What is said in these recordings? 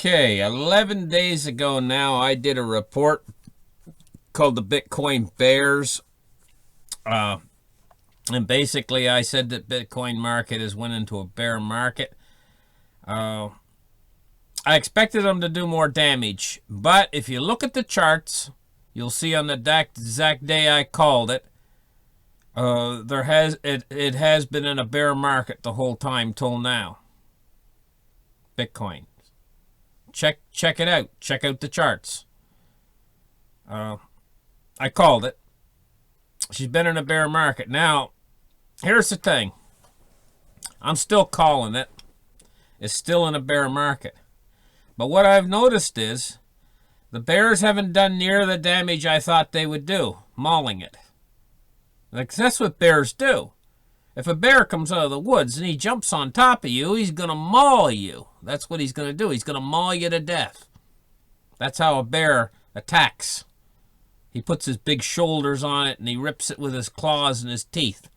Okay, 11 days ago now, I did a report called the Bitcoin Bears. And basically, I said that Bitcoin market has went into a bear market. I expected them to do more damage. But if you look at the charts, you'll see on the exact day I called it, it has been in a bear market the whole time till now. Bitcoin. Check it out. Check out the charts. I called it. She's been in a bear market. Now, here's the thing. I'm still calling it. It's still in a bear market. But what I've noticed is the bears haven't done near the damage I thought they would do, mauling it. Like, that's what bears do. If a bear comes out of the woods and he jumps on top of you, he's going to maul you. That's what he's going to do. He's going to maul you to death. That's how a bear attacks. He puts his big shoulders on it and he rips it with his claws and his teeth.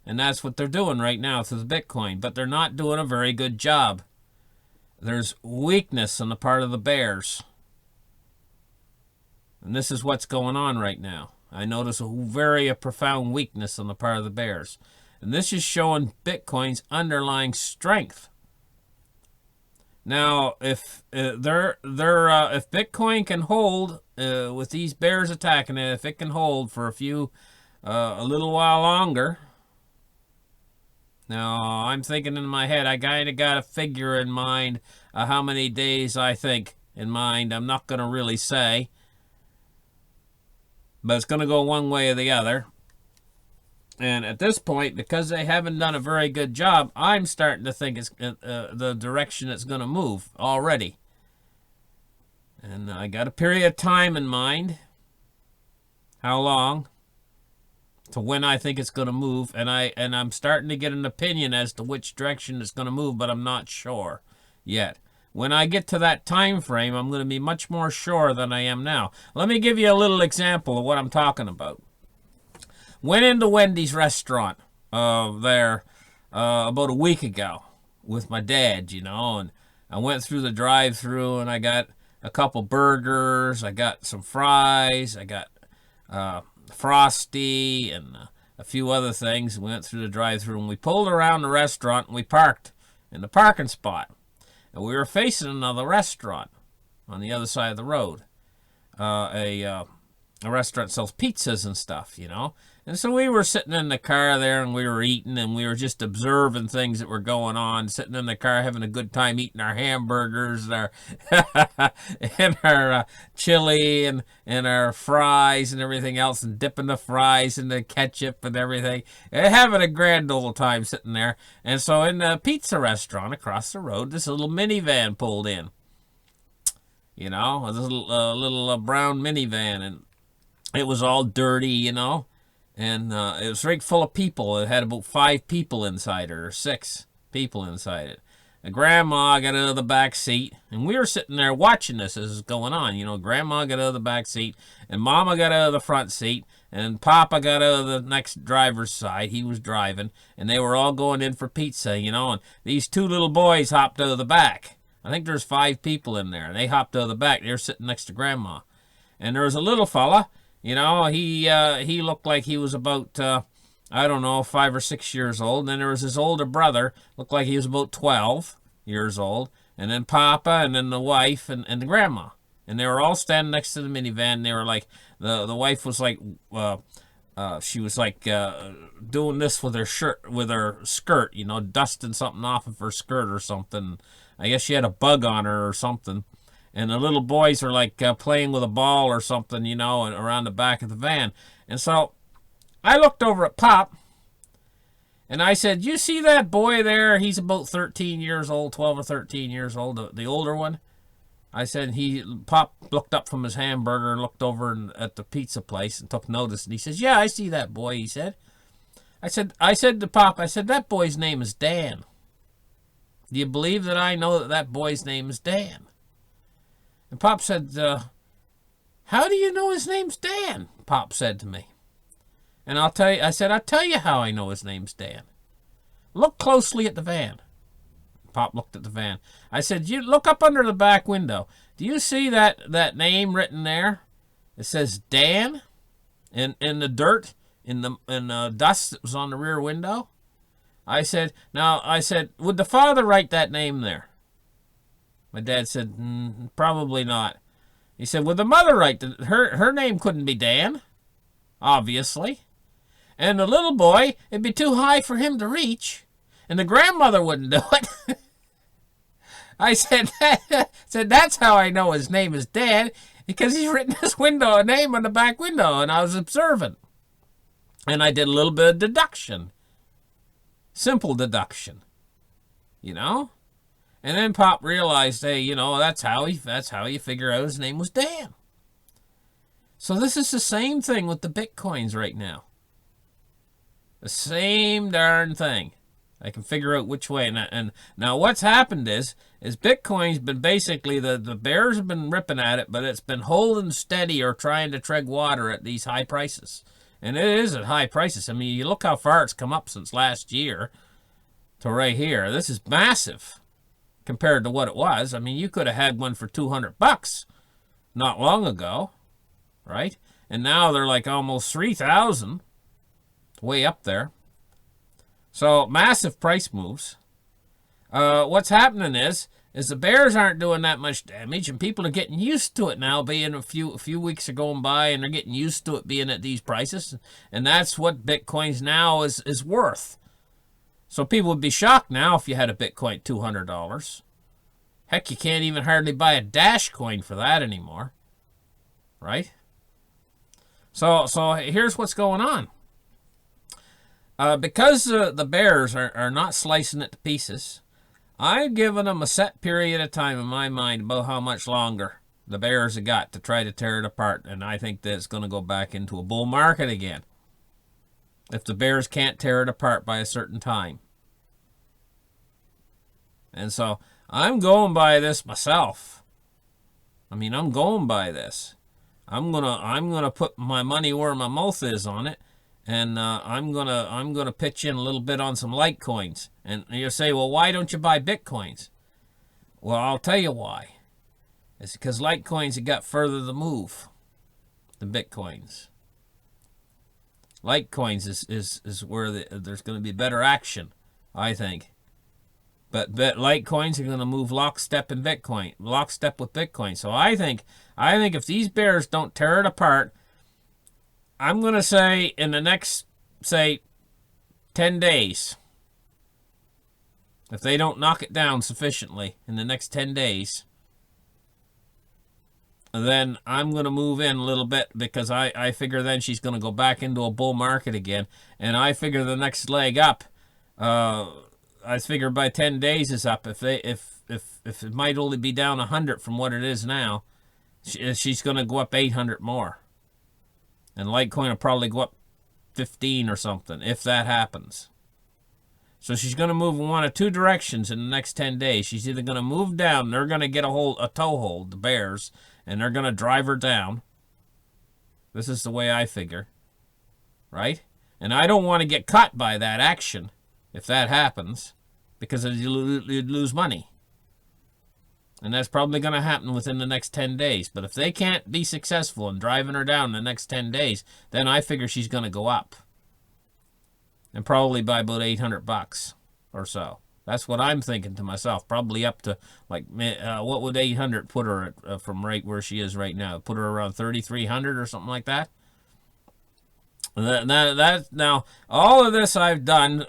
And that's what they're doing right now through the Bitcoin. But they're not doing a very good job. There's weakness on the part of the bears. And this is what's going on right now. I notice a very profound weakness on the part of the bears. And this is showing Bitcoin's underlying strength. Now, if Bitcoin can hold with these bears attacking it, if it can hold for a little while longer. Now, I'm thinking in my head, I kind of got a figure in mind how many days I think in mind. I'm not going to really say, but it's going to go one way or the other. And at this point, because they haven't done a very good job, I'm starting to think it's the direction it's going to move already. And I got a period of time in mind. How long? To when I think it's going to move. And I'm starting to get an opinion as to which direction it's going to move, but I'm not sure yet. When I get to that time frame, I'm going to be much more sure than I am now. Let me give you a little example of what I'm talking about. Went into Wendy's restaurant there about a week ago with my dad, and I went through the drive-thru and I got a couple burgers, I got some fries, I got Frosty and a few other things. We went through the drive-thru and we pulled around the restaurant and we parked in the parking spot. And we were facing another restaurant on the other side of the road. A restaurant sells pizzas and stuff, And so we were sitting in the car there and we were eating and we were just observing things that were going on, sitting in the car having a good time eating our hamburgers and our chili and our fries and everything else, and dipping the fries in the ketchup and everything, and having a grand old time sitting there. And so in the pizza restaurant across the road, this little minivan pulled in. This little brown minivan, and it was all dirty, and it was right full of people. It had about 5 people inside it, or 6 people inside it. And Grandma got out of the back seat, and we were sitting there watching this as it's going on. Grandma got out of the back seat, and Mama got out of the front seat, and Papa got out of the next driver's side. He was driving, and they were all going in for pizza, and these 2 little boys hopped out of the back. I think there's 5 people in there, and they hopped out of the back. They were sitting next to Grandma. And there was a little fella. He looked like he was about, 5 or 6 years old. And then there was his older brother, looked like he was about 12 years old. And then Papa, and then the wife, and the grandma. And they were all standing next to the minivan. They were like, the wife was like, she was like doing this with her skirt, dusting something off of her skirt or something. I guess she had a bug on her or something. And the little boys are like playing with a ball or something, around the back of the van. And so I looked over at Pop and I said, "You see that boy there? He's about 13 years old, 12 or 13 years old, the older one." I said, Pop looked up from his hamburger and looked over at the pizza place and took notice. And he says, "Yeah, I see that boy," he said. I said to Pop, "That boy's name is Dan. Do you believe that I know that boy's name is Dan?" And Pop said, "How do you know his name's Dan?" Pop said to me. And I'll tell you how I know his name's Dan. Look closely at the van. Pop looked at the van. I said, you look up under the back window. Do you see that name written there? It says Dan in the dirt, in the dust that was on the rear window. I said, would the father write that name there? My dad said, probably not. He said, would the mother write her name couldn't be Dan, obviously. And the little boy, it'd be too high for him to reach. And the grandmother wouldn't do it. I said, that's how I know his name is Dan, because he's written his window a name on the back window, and I was observant. And I did a little bit of deduction. Simple deduction. You know? And then Pop realized, hey, you know, that's how you figure out his name was Dan. So this is the same thing with the Bitcoins right now. The same darn thing. I can figure out which way. And now what's happened is Bitcoin's been basically, the bears have been ripping at it, but it's been holding steady or trying to tread water at these high prices. And it is at high prices. I mean, you look how far it's come up since last year to right here. This is massive compared to what it was. I mean, you could have had one for $200 not long ago, right? And now they're like almost 3,000, way up there. So massive price moves. What's happening is the bears aren't doing that much damage, and people are getting used to it now. Being a few weeks are going by, and they're getting used to it being at these prices, and that's what Bitcoins now is worth. So people would be shocked now if you had a Bitcoin $200. Heck, you can't even hardly buy a Dash coin for that anymore, right? So here's what's going on. Because the bears are not slicing it to pieces, I've given them a set period of time in my mind about how much longer the bears have got to try to tear it apart, and I think that it's going to go back into a bull market again if the bears can't tear it apart by a certain time. And so I'm going by this myself. I mean, I'm going by this. I'm gonna put my money where my mouth is on it. And I'm gonna pitch in a little bit on some Litecoins. And you say, well, why don't you buy Bitcoins? Well, I'll tell you why. It's because Litecoins have got further to move than Bitcoins. Litecoins is where there's going to be better action, I think. But Litecoins are going to move lockstep with Bitcoin. So I think if these bears don't tear it apart, I'm going to say in the next, say, 10 days, if they don't knock it down sufficiently in the next 10 days, then I'm going to move in a little bit, because I figure then she's going to go back into a bull market again. And I figure the next leg up, I figure by 10 days is up. If it might only be down 100 from what it is now, she's going to go up 800 more. And Litecoin will probably go up 15 or something, if that happens. So she's going to move in one of two directions in the next 10 days. She's either going to move down, they're going to get a toehold, the bears, and they're going to drive her down. This is the way I figure, right? And I don't want to get caught by that action if that happens, because you'd lose money. And that's probably going to happen within the next 10 days. But if they can't be successful in driving her down in the next 10 days, then I figure she's going to go up. And probably by about $800 or so. That's what I'm thinking to myself. Probably up to, like, what would 800 put her at, from right where she is right now? Put her around 3,300 or something like that? Now, all of this I've done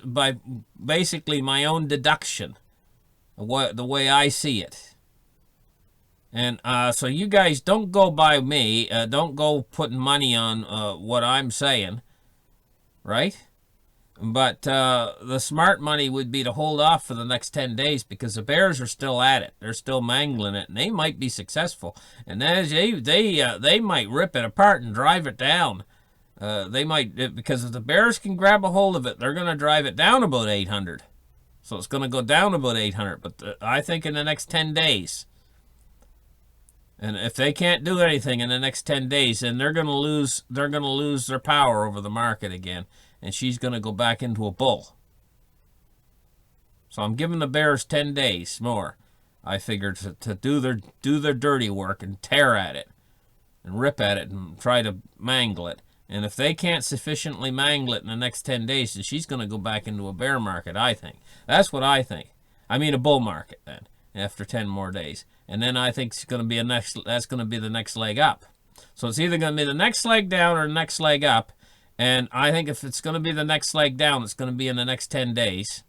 by basically my own deduction. The way I see it. And so you guys don't go by me. Don't go putting money on what I'm saying. Right? But the smart money would be to hold off for the next 10 days, because the bears are still at it. They're still mangling it, and they might be successful. And then they might rip it apart and drive it down. They might, because if the bears can grab a hold of it, they're going to drive it down about 800. So it's going to go down about 800, but I think in the next 10 days. And if they can't do anything in the next 10 days, then they're going to lose their power over the market again, and she's going to go back into a bull. So I'm giving the bears 10 days more. I figured to do their dirty work and tear at it and rip at it and try to mangle it. And if they can't sufficiently mangle it in the next 10 days, then she's going to go back into a bear market, I think. That's what I think. I mean a bull market then, after 10 more days. And then I think it's going to be that's going to be the next leg up. So it's either going to be the next leg down or the next leg up. And I think if it's going to be the next leg down, it's going to be in the next 10 days.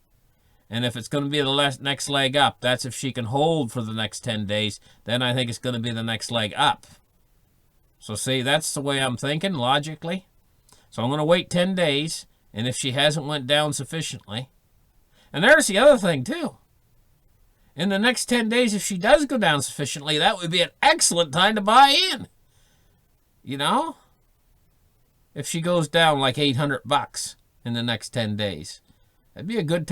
And if it's going to be the next leg up, that's if she can hold for the next 10 days, then I think it's going to be the next leg up. So see, that's the way I'm thinking, logically. So I'm going to wait 10 days, and if she hasn't went down sufficiently. And there's the other thing, too. In the next 10 days, if she does go down sufficiently, that would be an excellent time to buy in. You know? If she goes down like $800 in the next 10 days. That'd be a good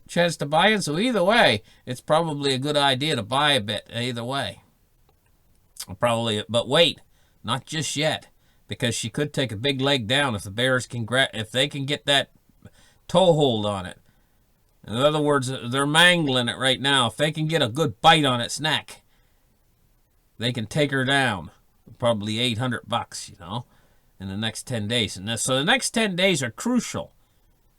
chance to buy in. So either way, it's probably a good idea to buy a bit either way. Probably, but wait. Not just yet, because she could take a big leg down if the bears if they can get that toehold on it. In other words, they're mangling it right now. If they can get a good bite on its neck, they can take her down. Probably $800, you know, in the next 10 days. And so the next 10 days are crucial.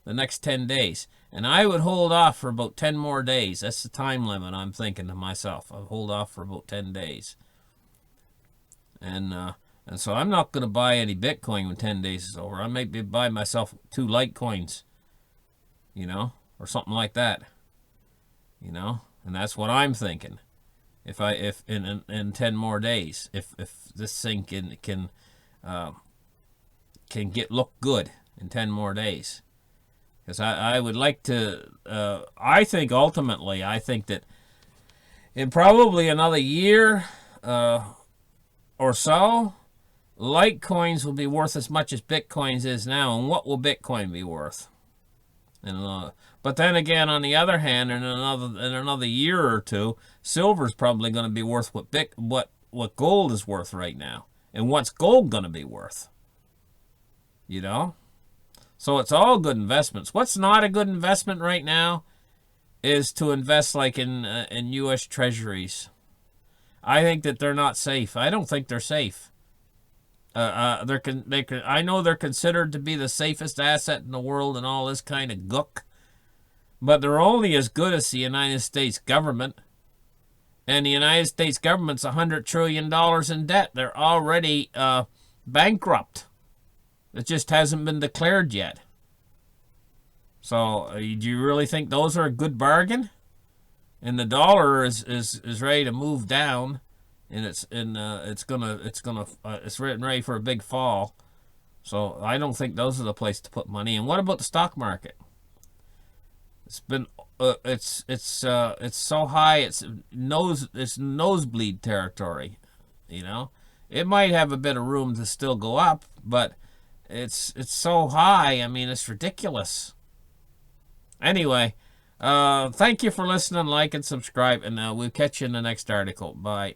The next 10 days. And I would hold off for about 10 more days. That's the time limit I'm thinking to myself. I'll hold off for about 10 days. And so I'm not going to buy any Bitcoin when 10 days is over. I might buy myself 2 Litecoins, you know, or something like that, you know. And that's what I'm thinking. If in 10 more days, if this thing can look good in 10 more days, because I would like to. I think ultimately, I think that in probably another year. Or so, Litecoins will be worth as much as Bitcoins is now. And what will Bitcoin be worth? But then again, on the other hand, in another year or two, silver's probably going to be worth what gold is worth right now. And what's gold going to be worth? You know? So it's all good investments. What's not a good investment right now is to invest like in U.S. Treasuries. I think that they're not safe. I don't think they're safe. I know they're considered to be the safest asset in the world and all this kind of gook, but they're only as good as the United States government. And the United States government's $100 trillion in debt. They're already bankrupt. It just hasn't been declared yet. So, do you really think those are a good bargain? And the dollar is ready to move down, and it's ready for a big fall. So I don't think those are the place to put money. And what about the stock market? It's been it's so high it's nosebleed territory. You know, it might have a bit of room to still go up, but it's so high. I mean, it's ridiculous. Anyway. Thank you for listening, like, and subscribe, and we'll catch you in the next article. Bye.